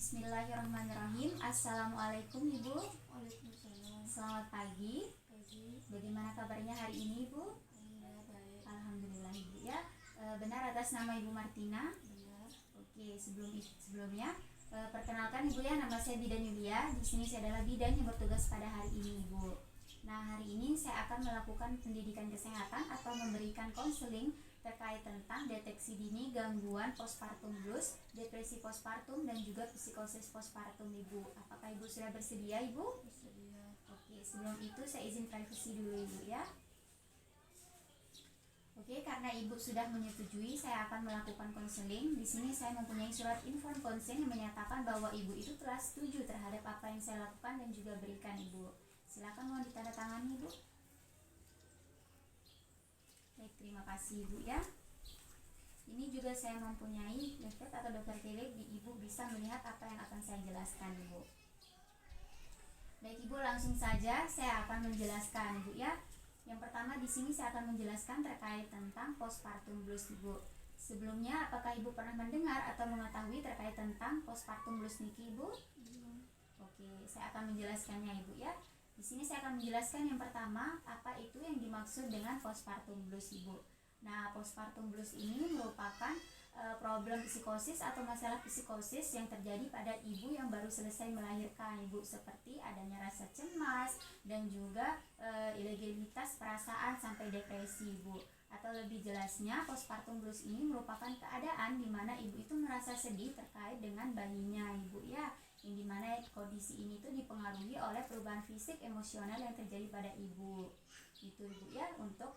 Bismillahirrahmanirrahim. Assalamualaikum Ibu. Waalaikumsalam. Selamat pagi. Bagaimana kabarnya hari ini Ibu? Alhamdulillah baik. Alhamdulillah Ibu ya. Benar atas nama Ibu Martina? Benar. Oke, sebelumnya perkenalkan Ibu ya, nama saya Bidan Yulia. Di sini saya adalah bidan yang bertugas pada hari ini Ibu. Nah, hari ini saya akan melakukan pendidikan kesehatan atau memberikan konseling terkait tentang deteksi dini gangguan postpartum blues, depresi postpartum, dan juga psikosis postpartum Ibu. Apakah Ibu sudah bersedia Ibu? Bersedia. Oke, sebelum itu saya izin privasi dulu Ibu ya. Oke, karena Ibu sudah menyetujui saya akan melakukan konseling. Di sini saya mempunyai surat inform konsen yang menyatakan bahwa Ibu itu telah setuju terhadap apa yang saya lakukan dan juga berikan Ibu. Silakan mohon ditandatangani Ibu. Baik, terima kasih Ibu ya. Ini juga saya mempunyai leaflet atau daftar tele, di Ibu bisa melihat apa yang akan saya jelaskan Ibu. Baik Ibu, langsung saja saya akan menjelaskan Ibu ya. Yang pertama di sini saya akan menjelaskan terkait tentang postpartum blues Ibu. Sebelumnya apakah Ibu pernah mendengar atau mengetahui terkait tentang postpartum blues niki Ibu? Oke, saya akan menjelaskannya Ibu ya. Di sini saya akan menjelaskan yang pertama apa itu yang dimaksud dengan postpartum blues Ibu. Nah, postpartum blues ini merupakan problem psikosis atau masalah psikosis yang terjadi pada ibu yang baru selesai melahirkan Ibu, seperti adanya rasa cemas dan juga ilegibilitas perasaan sampai depresi Ibu. Atau lebih jelasnya, postpartum blues ini merupakan keadaan di mana ibu itu merasa sedih terkait dengan bayinya Ibu ya, yang dimana kondisi ini tuh dipengaruhi oleh perubahan fisik emosional yang terjadi pada ibu. Itu Ibu ya untuk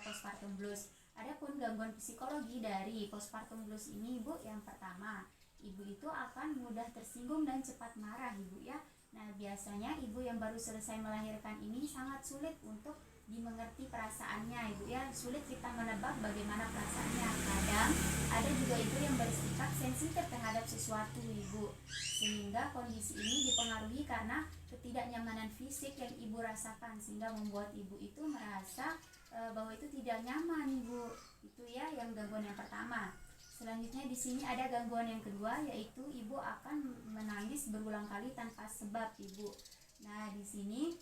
postpartum blues. Adapun gangguan psikologi dari postpartum blues ini Ibu, yang pertama, ibu itu akan mudah tersinggung dan cepat marah Ibu ya. Nah, biasanya ibu yang baru selesai melahirkan ini sangat sulit untuk dimengerti perasaannya Ibu ya, sulit kita menebak bagaimana perasaannya. Kadang ada juga ibu yang bersikap sensitif terhadap sesuatu Ibu, sehingga kondisi ini dipengaruhi karena ketidaknyamanan fisik yang ibu rasakan, sehingga membuat ibu itu merasa bahwa itu tidak nyaman Ibu. Itu ya yang gangguan yang pertama. Selanjutnya di sini ada gangguan yang kedua, yaitu ibu akan menangis berulang kali tanpa sebab Ibu. Nah, di sini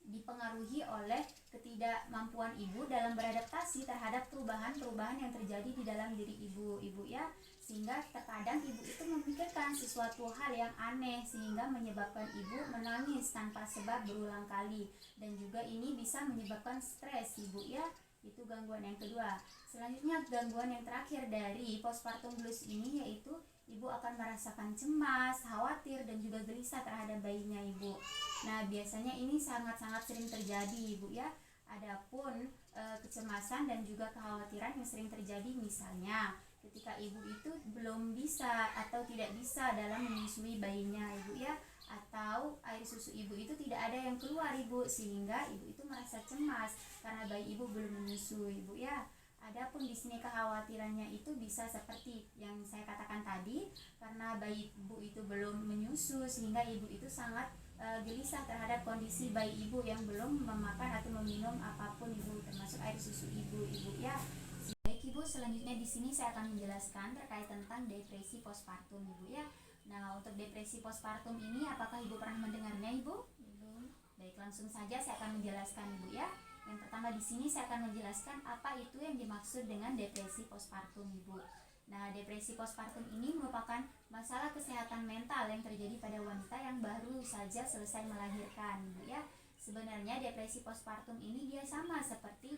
dipengaruhi oleh ketidakmampuan ibu dalam beradaptasi terhadap perubahan-perubahan yang terjadi di dalam diri ibu ya, sehingga terkadang ibu itu memikirkan sesuatu hal yang aneh sehingga menyebabkan ibu menangis tanpa sebab berulang kali, dan juga ini bisa menyebabkan stres Ibu ya. Itu gangguan yang kedua. Selanjutnya gangguan yang terakhir dari postpartum blues ini yaitu ibu akan merasakan cemas, khawatir, dan juga gelisah terhadap bayinya Ibu. Nah, biasanya ini sangat-sangat sering terjadi Ibu ya. Adapun kecemasan dan juga kekhawatiran yang sering terjadi misalnya ketika ibu itu belum bisa atau tidak bisa dalam menyusui bayinya Ibu ya, atau air susu ibu itu tidak ada yang keluar Ibu, sehingga ibu itu merasa cemas karena bayi ibu belum menyusui Ibu ya. Adapun di sini kekhawatirannya itu bisa seperti yang saya katakan tadi, karena bayi ibu itu belum menyusu sehingga ibu itu sangat gelisah terhadap kondisi bayi ibu yang belum memakan atau meminum apapun Ibu, termasuk air susu ibu ya. Baik Ibu, selanjutnya di sini saya akan menjelaskan terkait tentang depresi postpartum Ibu ya. Nah, untuk depresi postpartum ini apakah Ibu pernah mendengarnya Ibu? Belum. Baik, langsung saja saya akan menjelaskan Ibu ya. Yang pertama di sini saya akan menjelaskan apa itu yang dimaksud dengan depresi postpartum Ibu. Nah, depresi postpartum ini merupakan masalah kesehatan mental yang terjadi pada wanita yang baru saja selesai melahirkan Ibu ya. Sebenarnya depresi postpartum ini dia sama seperti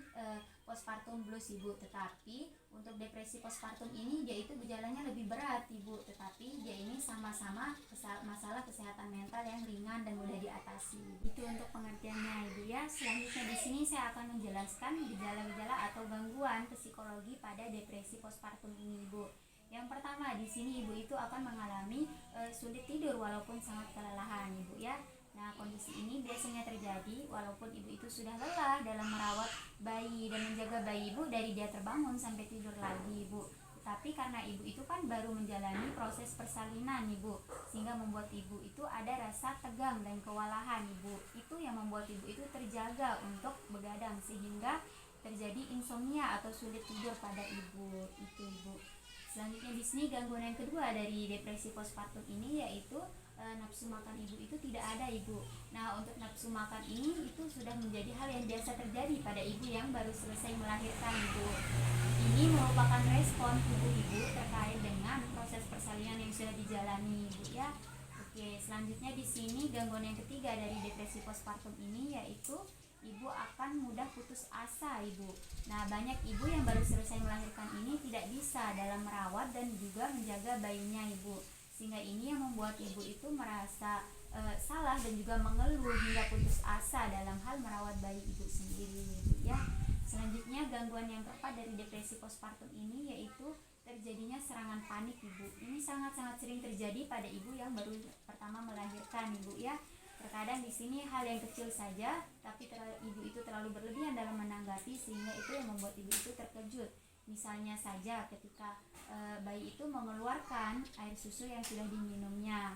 postpartum blues Ibu, tetapi untuk depresi postpartum ini dia itu gejalanya lebih berat Ibu, tetapi dia ini sama-sama masalah kesehatan mental yang ringan dan mudah diatasi. Itu untuk pengertiannya Ibu ya. Selanjutnya di sini saya akan menjelaskan gejala-gejala atau gangguan psikologi pada depresi postpartum ini Ibu. Yang pertama di sini ibu itu akan mengalami sulit tidur walaupun sangat kelelahan Ibu ya. Nah, kondisi ini biasanya terjadi walaupun ibu itu sudah lelah dalam merawat bayi dan menjaga bayi ibu dari dia terbangun sampai tidur lagi Ibu. Tapi karena ibu itu kan baru menjalani proses persalinan Ibu, sehingga membuat ibu itu ada rasa tegang dan kewalahan Ibu. Itu yang membuat ibu itu terjaga untuk begadang sehingga terjadi insomnia atau sulit tidur pada ibu. Itu Ibu. Selanjutnya di sini gangguan yang kedua dari depresi postpartum ini yaitu nafsu makan ibu itu tidak ada, Ibu. Nah, untuk nafsu makan ini itu sudah menjadi hal yang biasa terjadi pada ibu yang baru selesai melahirkan, Ibu. Ini merupakan respon tubuh ibu terkait dengan proses persalinan yang sudah dijalani, Ibu ya. Oke, selanjutnya di sini gangguan yang ketiga dari depresi postpartum ini yaitu ibu akan mudah putus asa, Ibu. Nah, banyak ibu yang baru selesai melahirkan ini tidak bisa dalam merawat dan juga menjaga bayinya, Ibu. Sehingga ini yang membuat ibu itu merasa salah dan juga mengeluh hingga putus asa dalam hal merawat bayi ibu sendiri, Ibu ya. Selanjutnya gangguan yang keempat dari depresi postpartum ini yaitu terjadinya serangan panik, Ibu. Ini sangat-sangat sering terjadi pada ibu yang baru pertama melahirkan, Ibu ya. Terkadang di sini hal yang kecil saja, tapi ibu itu terlalu berlebihan dalam menanggapi sehingga itu yang membuat ibu itu terkejut. Misalnya saja ketika bayi itu mengeluarkan air susu yang sudah diminumnya.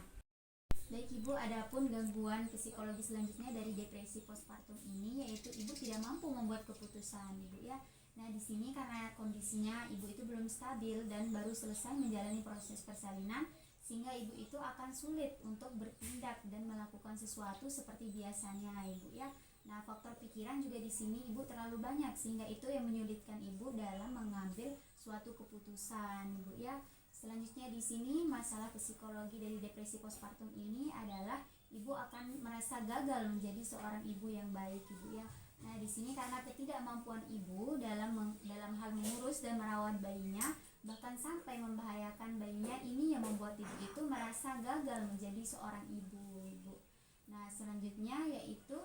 Baik Ibu, adapun gangguan psikologi selanjutnya dari depresi postpartum ini yaitu ibu tidak mampu membuat keputusan, Ibu ya. Nah, di sini karena kondisinya ibu itu belum stabil dan baru selesai menjalani proses persalinan, sehingga ibu itu akan sulit untuk bertindak dan melakukan sesuatu seperti biasanya, Ibu ya. Nah, faktor pikiran juga di sini ibu terlalu banyak sehingga itu yang menyulitkan ibu dalam mengambil suatu keputusan, Ibu ya. Selanjutnya di sini masalah psikologi dari depresi postpartum ini adalah ibu akan merasa gagal menjadi seorang ibu yang baik, Ibu ya. Nah, di sini karena ketidakmampuan ibu dalam hal mengurus dan merawat bayinya, bahkan sampai membahayakan bayinya, ini yang membuat ibu itu merasa gagal menjadi seorang ibu, Ibu. Nah, selanjutnya yaitu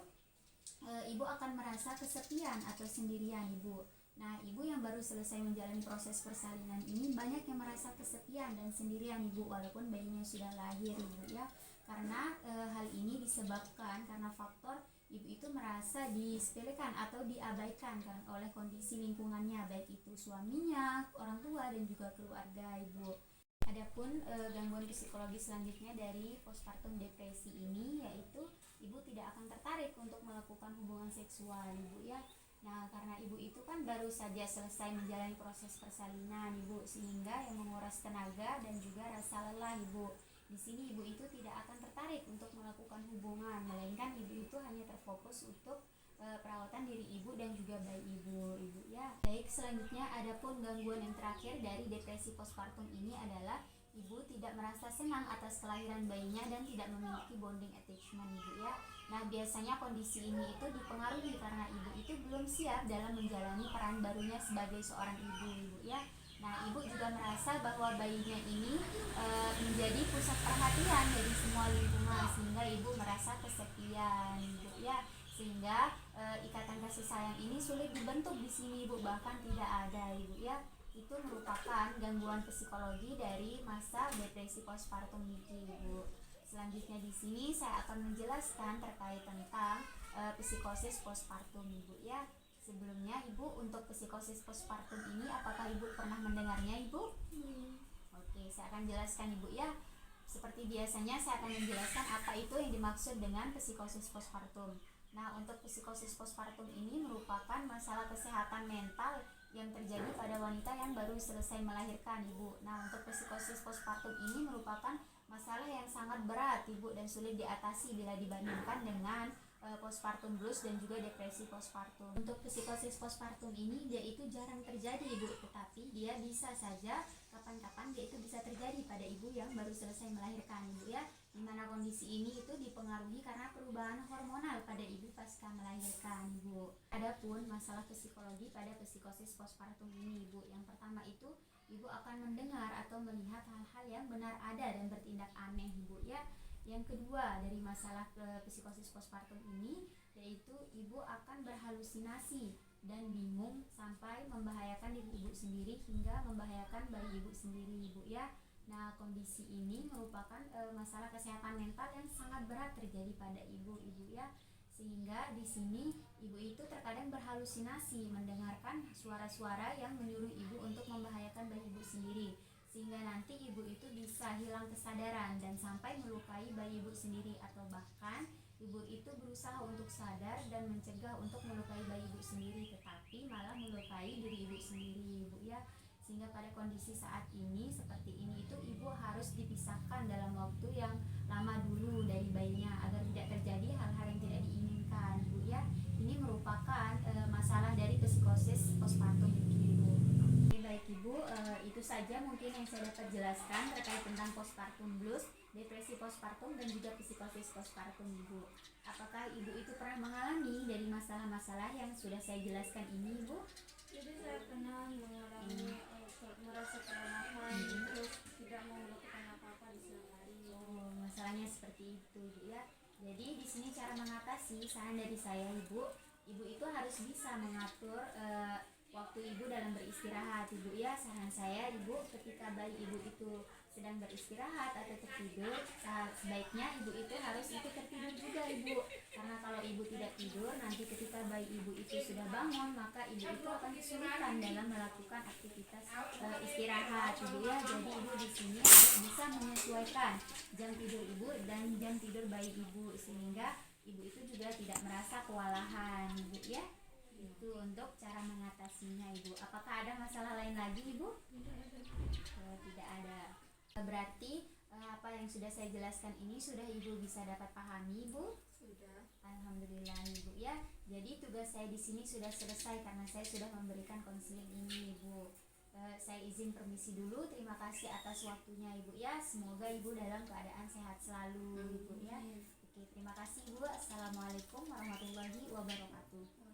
ibu akan merasa kesepian atau sendirian, Ibu. Nah, ibu yang baru selesai menjalani proses persalinan ini banyak yang merasa kesepian dan sendirian, Ibu, walaupun bayinya sudah lahir, Ibu ya. Karena hal ini disebabkan karena faktor ibu itu merasa disepelekan atau diabaikan kan oleh kondisi lingkungannya, baik itu suaminya, orang tua, dan juga keluarga, Ibu. Adapun gangguan psikologi selanjutnya dari postpartum depresi ini yaitu ibu tidak akan tertarik untuk melakukan hubungan seksual, Ibu ya. Nah, karena ibu itu kan baru saja selesai menjalani proses persalinan, Ibu, sehingga yang menguras tenaga dan juga rasa lelah, Ibu. Di sini ibu itu tidak akan tertarik untuk melakukan hubungan, melainkan ibu itu hanya terfokus untuk perawatan diri ibu dan juga bayi ibu, Ibu ya. Baik, selanjutnya adapun gangguan yang terakhir dari depresi postpartum ini adalah ibu tidak merasa senang atas kelahiran bayinya dan tidak memiliki bonding attachment, Ibu ya. Nah, biasanya kondisi ini itu dipengaruhi karena ibu itu belum siap dalam menjalani peran barunya sebagai seorang ibu, Ibu ya. Nah, ibu juga merasa bahwa bayinya ini menjadi pusat perhatian dari semua lingkungan sehingga ibu merasa kesepian, Ibu ya. Sehingga ikatan kasih sayang ini sulit dibentuk di sini, Ibu, bahkan tidak ada, Ibu ya. Itu merupakan gangguan psikologi dari masa depresi postpartum ini, Ibu. Selanjutnya di sini saya akan menjelaskan terkait tentang psikosis postpartum, Ibu ya. Sebelumnya, Ibu, untuk psikosis postpartum ini apakah Ibu pernah mendengarnya, Ibu? Oke, saya akan jelaskan, Ibu ya. Seperti biasanya saya akan menjelaskan apa itu yang dimaksud dengan psikosis postpartum. Nah, untuk psikosis postpartum ini merupakan masalah kesehatan mental yang terjadi pada wanita yang baru selesai melahirkan, Ibu. Nah, untuk psikosis postpartum ini merupakan masalah yang sangat berat, Ibu, dan sulit diatasi bila dibandingkan dengan postpartum blues dan juga depresi postpartum. Untuk psikosis postpartum ini dia itu jarang terjadi, Ibu, tetapi dia bisa saja kapan-kapan dia itu bisa terjadi pada ibu yang baru selesai melahirkan, Ibu ya. Dimana kondisi ini itu dipengaruhi karena perubahan hormonal pada ibu pasca melahirkan, Ibu. Adapun masalah psikologi pada psikosis postpartum ini, Ibu, yang pertama itu ibu akan mendengar atau melihat hal-hal yang benar ada dan bertindak aneh, Ibu ya. Yang kedua dari masalah psikosis postpartum ini yaitu ibu akan berhalusinasi dan bingung sampai membahayakan diri ibu sendiri hingga membahayakan bayi ibu sendiri, Ibu ya. Nah, kondisi ini merupakan masalah kesehatan mental yang sangat berat terjadi pada ibu ya. Sehingga di sini ibu itu terkadang berhalusinasi mendengarkan suara-suara yang menyuruh ibu untuk membahayakan bayi ibu sendiri. Sehingga nanti ibu itu bisa hilang kesadaran dan sampai melukai bayi ibu sendiri, atau bahkan ibu itu berusaha untuk sadar dan mencegah untuk melukai bayi ibu sendiri, tetapi malah melukai diri ibu sendiri, Ibu ya. sehingga pada kondisi saat ini seperti ini itu ibu harus dipisahkan dalam waktu yang lama dulu dari bayinya agar tidak terjadi hal-hal yang tidak diinginkan ibu ya. Ini merupakan masalah dari psikosis postpartum ibu. Oke, baik ibu, itu saja mungkin yang saya dapat jelaskan terkait tentang postpartum blues, depresi postpartum dan juga psikosis postpartum ibu. Apakah ibu itu pernah mengalami dari masalah-masalah yang sudah saya jelaskan ini ibu? Jadi saya pernah mengalami merasa kelelahan, terus tidak mau melakukan apa-apa di siang hari. Oh, masalahnya seperti itu ibu ya. Jadi di sini cara mengatasi, saran dari saya ibu itu harus bisa mengatur waktu ibu dalam beristirahat ibu ya. Saran saya ibu, ketika bayi ibu itu sedang beristirahat atau tertidur, sebaiknya ibu itu harus ikut tertidur juga ibu, karena kalau ibu tidak tidur nanti ketika bayi ibu itu sudah bangun maka ibu itu akan kesulitan dalam melakukan aktivitas istirahat ibu ya. Jadi ibu di sini harus bisa menyesuaikan jam tidur ibu dan jam tidur bayi ibu sehingga ibu itu juga tidak merasa kewalahan ibu ya. Itu untuk cara mengatasinya ibu. Apakah ada masalah lain lagi ibu? Tidak ada. Berarti apa yang sudah saya jelaskan ini sudah ibu bisa dapat pahami ibu? Sudah. Alhamdulillah ibu ya. Jadi tugas saya di sini sudah selesai karena saya sudah memberikan konseling ini ibu. Saya izin permisi dulu. Terima kasih atas waktunya ibu ya. Semoga ibu dalam keadaan sehat selalu ibu ya. Oke, terima kasih ibu. Assalamualaikum warahmatullahi wabarakatuh.